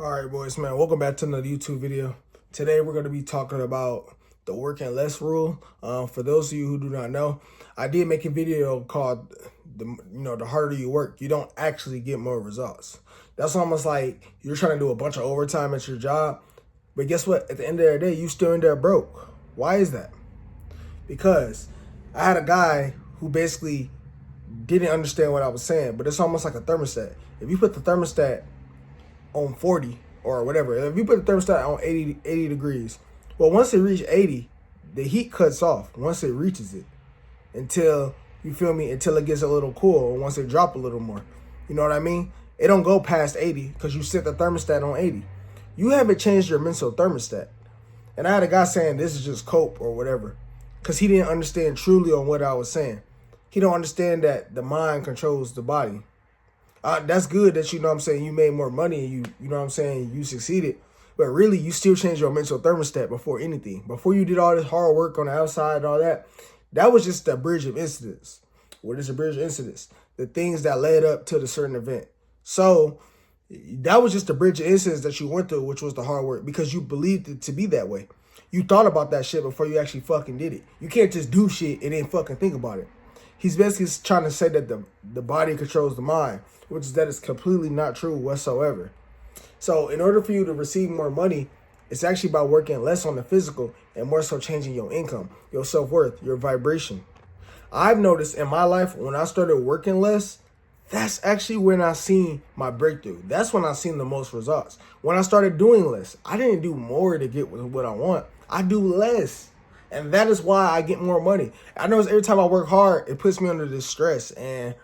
All right, boys, man. Welcome back to another YouTube video. Today, we're going to be talking about the working less rule. For those of you who do not know, I did make a video called the harder you work, you don't actually get more results. That's almost like you're trying to do a bunch of overtime at your job, but guess what? At the end of the day, you still in there broke. Why is that? Because I had a guy who basically didn't understand what I was saying, but it's almost like a thermostat. If you put the thermostat on 40 or whatever, if you put the thermostat on 80 degrees, well, once it reaches 80, the heat cuts off once it reaches it until, you feel me, until it gets a little cool, or once it drop a little more. You know what I mean? It don't go past 80 because you set the thermostat on 80. You haven't changed your mental thermostat. And I had a guy saying this is just cope or whatever because he didn't understand truly on what I was saying. He don't understand that the mind controls the body. That's good that, you know what I'm saying, you made more money and you know what I'm saying, you succeeded. But really, you still changed your mental thermostat before anything. Before you did all this hard work on the outside and all that, that was just the bridge of incidents. What is a bridge of incidents? The things that led up to the certain event. So that was just the bridge of incidents that you went through, which was the hard work, because you believed it to be that way. You thought about that shit before you actually fucking did it. You can't just do shit and then fucking think about it. He's basically trying to say that the body controls the mind, which is that is completely not true whatsoever. So in order for you to receive more money, it's actually about working less on the physical and more so changing your income, your self-worth, your vibration. I've noticed in my life when I started working less, that's actually when I seen my breakthrough. That's when I seen the most results. When I started doing less, I didn't do more to get what I want. I do less. And that is why I get more money. I notice every time I work hard, it puts me under this stress and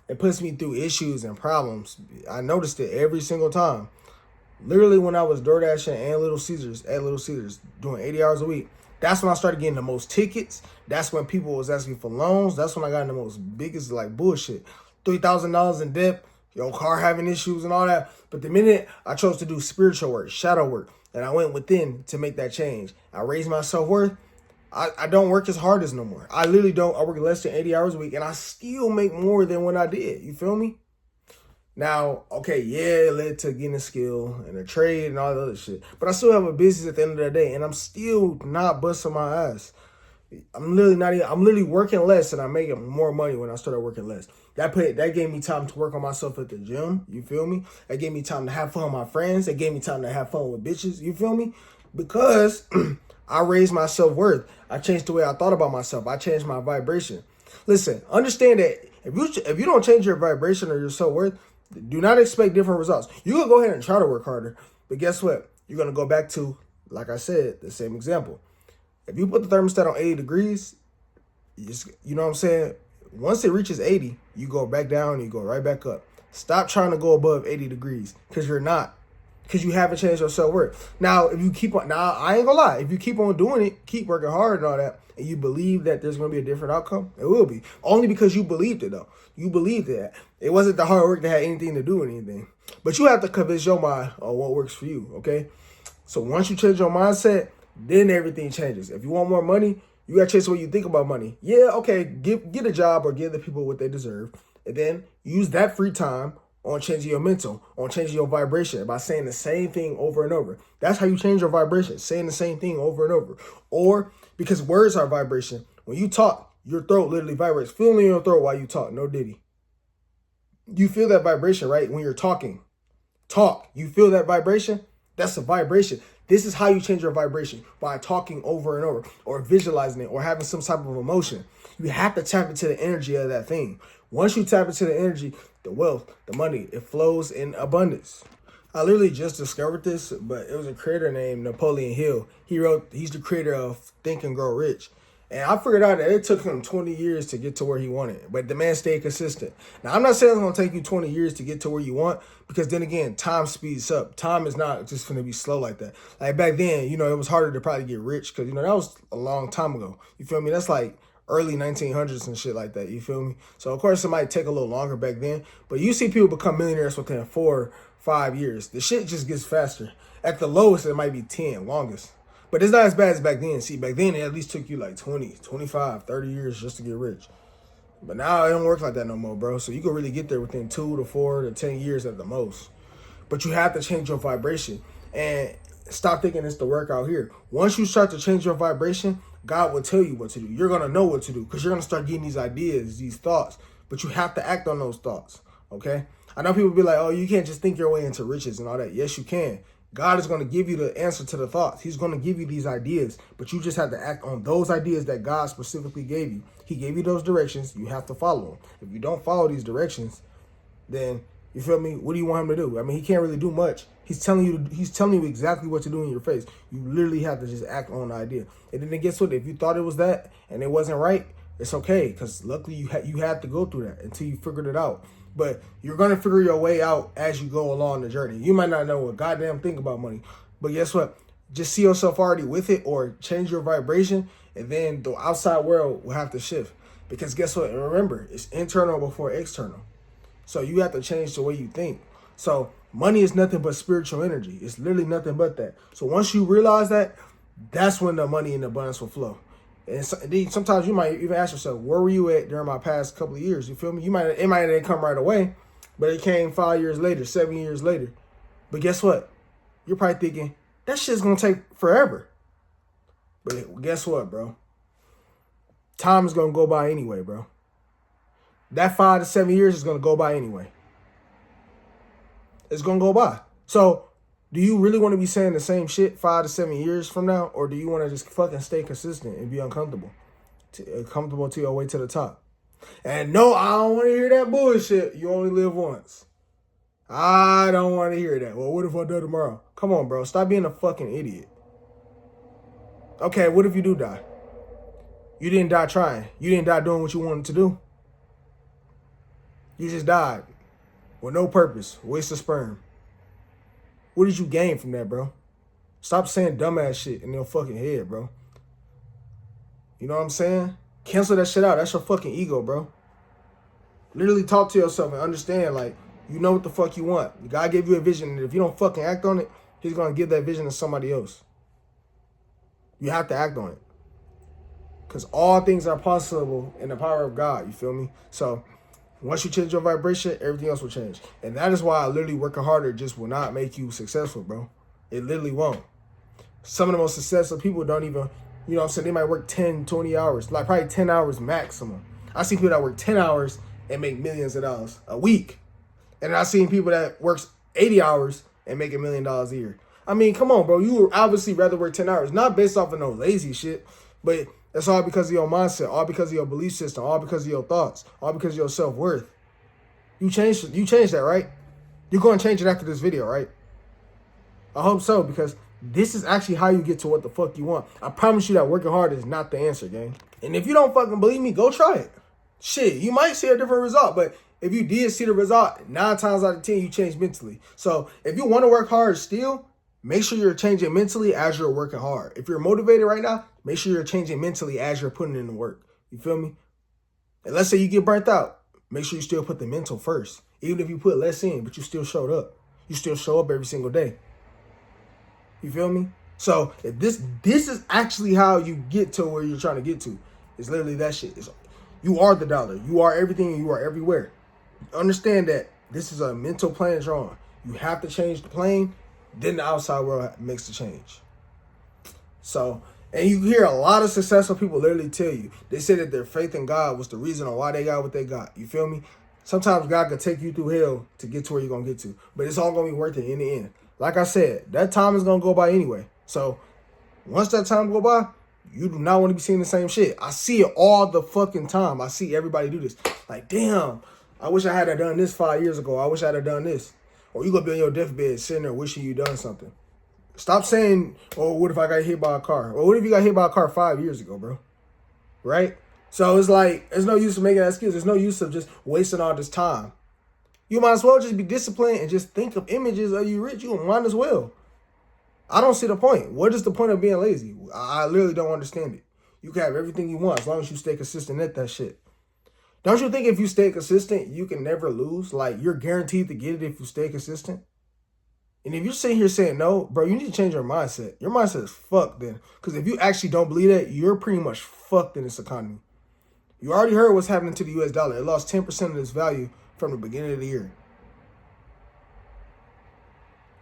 it puts me through issues and problems. I noticed it every single time. Literally when I was door dashing and Little Caesars, at Little Caesars, doing 80 hours a week, that's when I started getting the most tickets. That's when people was asking for loans. That's when I got in the most biggest like bullshit. $3,000 in debt, your car having issues and all that. But the minute I chose to do spiritual work, shadow work, and I went within to make that change, I raised my self-worth. I don't work as hard as no more. I literally don't. I work less than 80 hours a week, and I still make more than when I did. You feel me? Now, okay, yeah, it led to getting a skill and a trade and all the other shit. But I still have a business at the end of the day, and I'm still not busting my ass. I'm literally working less, and I'm making more money when I started working less. That gave me time to work on myself at the gym. You feel me? That gave me time to have fun with my friends. That gave me time to have fun with bitches. You feel me? Because I raised my self-worth. I changed the way I thought about myself. I changed my vibration. Listen, understand that if you don't change your vibration or your self-worth, do not expect different results. You can go ahead and try to work harder, but guess what? You're going to go back to, like I said, the same example. If you put the thermostat on 80 degrees, you know what I'm saying? Once it reaches 80, you go back down, you go right back up. Stop trying to go above 80 degrees because you're not. Because you haven't changed your self-worth. Now, if you keep on, now I ain't gonna lie, if you keep on doing it, keep working hard and all that, and you believe that there's gonna be a different outcome, it will be. Only because you believed it though. You believed that. It wasn't the hard work that had anything to do with anything. But you have to convince your mind on what works for you, okay? So once you change your mindset, then everything changes. If you want more money, you gotta change the way you think about money. Yeah, okay, get a job or give the people what they deserve. And then use that free time on changing your mental, on changing your vibration by saying the same thing over and over. That's how you change your vibration, saying the same thing over and over. Or because words are vibration. When you talk, your throat literally vibrates. Feel in your throat while you talk. No diddy. You feel that vibration, right? When you're talking. Talk. You feel that vibration? That's a vibration. This is how you change your vibration, by talking over and over or visualizing it or having some type of emotion. You have to tap into the energy of that thing. Once you tap into the energy, the wealth, the money, it flows in abundance. I literally just discovered this, but it was a creator named Napoleon Hill. He's the creator of Think and Grow Rich. And I figured out that it took him 20 years to get to where he wanted, but the man stayed consistent. Now, I'm not saying it's going to take you 20 years to get to where you want, because then again, time speeds up. Time is not just going to be slow like that. Like back then, you know, it was harder to probably get rich because, you know, that was a long time ago. You feel me? That's like early 1900s and shit like that. You feel me? So, of course, it might take a little longer back then, but you see people become millionaires within 4 or 5 years. The shit just gets faster. At the lowest, it might be 10, longest. But it's not as bad as back then. See, back then, it at least took you like 20, 25, 30 years just to get rich. But now it don't work like that no more, bro. So you can really get there within 2 to 4 to 10 years at the most. But you have to change your vibration and stop thinking it's the work out here. Once you start to change your vibration, God will tell you what to do. You're going to know what to do because you're going to start getting these ideas, these thoughts. But you have to act on those thoughts, okay? I know people be like, oh, you can't just think your way into riches and all that. Yes, you can. God is going to give you the answer to the thoughts. He's going to give you these ideas, but you just have to act on those ideas that God specifically gave you. He gave you those directions. You have to follow them. If you don't follow these directions, then, you feel me? What do you want him to do? I mean, he can't really do much. He's telling you exactly what to do in your face. You literally have to just act on the idea. And then guess what? If you thought it was that and it wasn't right, it's okay, because luckily you had to go through that until you figured it out. But you're going to figure your way out as you go along the journey. You might not know a goddamn thing about money, but guess what? Just see yourself already with it, or change your vibration, and then the outside world will have to shift. Because guess what? And remember, it's internal before external. So you have to change the way you think. So money is nothing but spiritual energy. It's literally nothing but that. So once you realize that, that's when the money and abundance will flow. And sometimes you might even ask yourself, where were you at during my past couple of years? You feel me? It might not come right away, but it came 5 years later, 7 years later. But guess what? You're probably thinking, that shit's going to take forever. But guess what, bro? Time is going to go by anyway, bro. That 5 to 7 years is going to go by anyway. It's going to go by. So do you really want to be saying the same shit 5 to 7 years from now? Or do you want to just fucking stay consistent and be uncomfortable? Comfortable to your way to the top. And no, I don't want to hear that bullshit. You only live once. I don't want to hear that. Well, what if I die tomorrow? Come on, bro. Stop being a fucking idiot. Okay, what if you do die? You didn't die trying. You didn't die doing what you wanted to do. You just died with no purpose. Waste of sperm. What did you gain from that, bro? Stop saying dumbass shit in your fucking head, bro. You know what I'm saying? Cancel that shit out. That's your fucking ego, bro. Literally talk to yourself and understand, like, you know what the fuck you want. God gave you a vision, and if you don't fucking act on it, he's going to give that vision to somebody else. You have to act on it. Because all things are possible in the power of God, you feel me? So once you change your vibration, everything else will change. And that is why literally working harder just will not make you successful, bro. It literally won't. Some of the most successful people don't even, you know what I'm saying, they might work 10, 20 hours, like probably 10 hours maximum. I see people that work 10 hours and make millions of dollars a week. And I've seen people that works 80 hours and make $1 million a year. I mean, come on, bro. You would obviously rather work 10 hours, not based off of no lazy shit, but it's all because of your mindset, all because of your belief system, all because of your thoughts, all because of your self-worth. You changed that, right? You're going to change it after this video, right? I hope so, because this is actually how you get to what the fuck you want. I promise you that working hard is not the answer, gang. And if you don't fucking believe me, go try it. Shit, you might see a different result, but if you did see the result, 9 times out of 10, you change mentally. So if you want to work hard still, make sure you're changing mentally as you're working hard. If you're motivated right now, make sure you're changing mentally as you're putting in the work. You feel me? And let's say you get burnt out. Make sure you still put the mental first. Even if you put less in, but you still showed up. You still show up every single day. You feel me? So if this is actually how you get to where you're trying to get to. It's literally that shit. You are the dollar. You are everything and you are everywhere. Understand that this is a mental plane you're on. You have to change the plane, then the outside world makes the change. So, and you hear a lot of successful people literally tell you, they say that their faith in God was the reason on why they got what they got. You feel me? Sometimes God could take you through hell to get to where you're going to get to, but it's all going to be worth it in the end. Like I said, that time is going to go by anyway. So once that time go by, you do not want to be seeing the same shit. I see it all the fucking time. I see everybody do this. Like, damn, I wish I had done this 5 years ago. I wish I had done this. Or you going to be on your deathbed sitting there wishing you done something. Stop saying, oh, what if I got hit by a car? Or what if you got hit by a car 5 years ago, bro? Right? So it's like, there's no use of making that excuse. There's no use of just wasting all this time. You might as well just be disciplined and just think of images of you rich. You might as well. I don't see the point. What is the point of being lazy? I literally don't understand it. You can have everything you want as long as you stay consistent at that shit. Don't you think if you stay consistent, you can never lose? Like, you're guaranteed to get it if you stay consistent? And if you're sitting here saying no, bro, you need to change your mindset. Your mindset is fucked then. Because if you actually don't believe that, you're pretty much fucked in this economy. You already heard what's happening to the US dollar. It lost 10% of its value from the beginning of the year.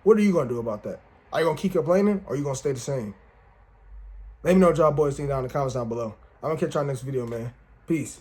What are you going to do about that? Are you going to keep complaining or are you going to stay the same? Let me know what y'all boys think down in the comments down below. I'm going to catch y'all next video, man. Peace.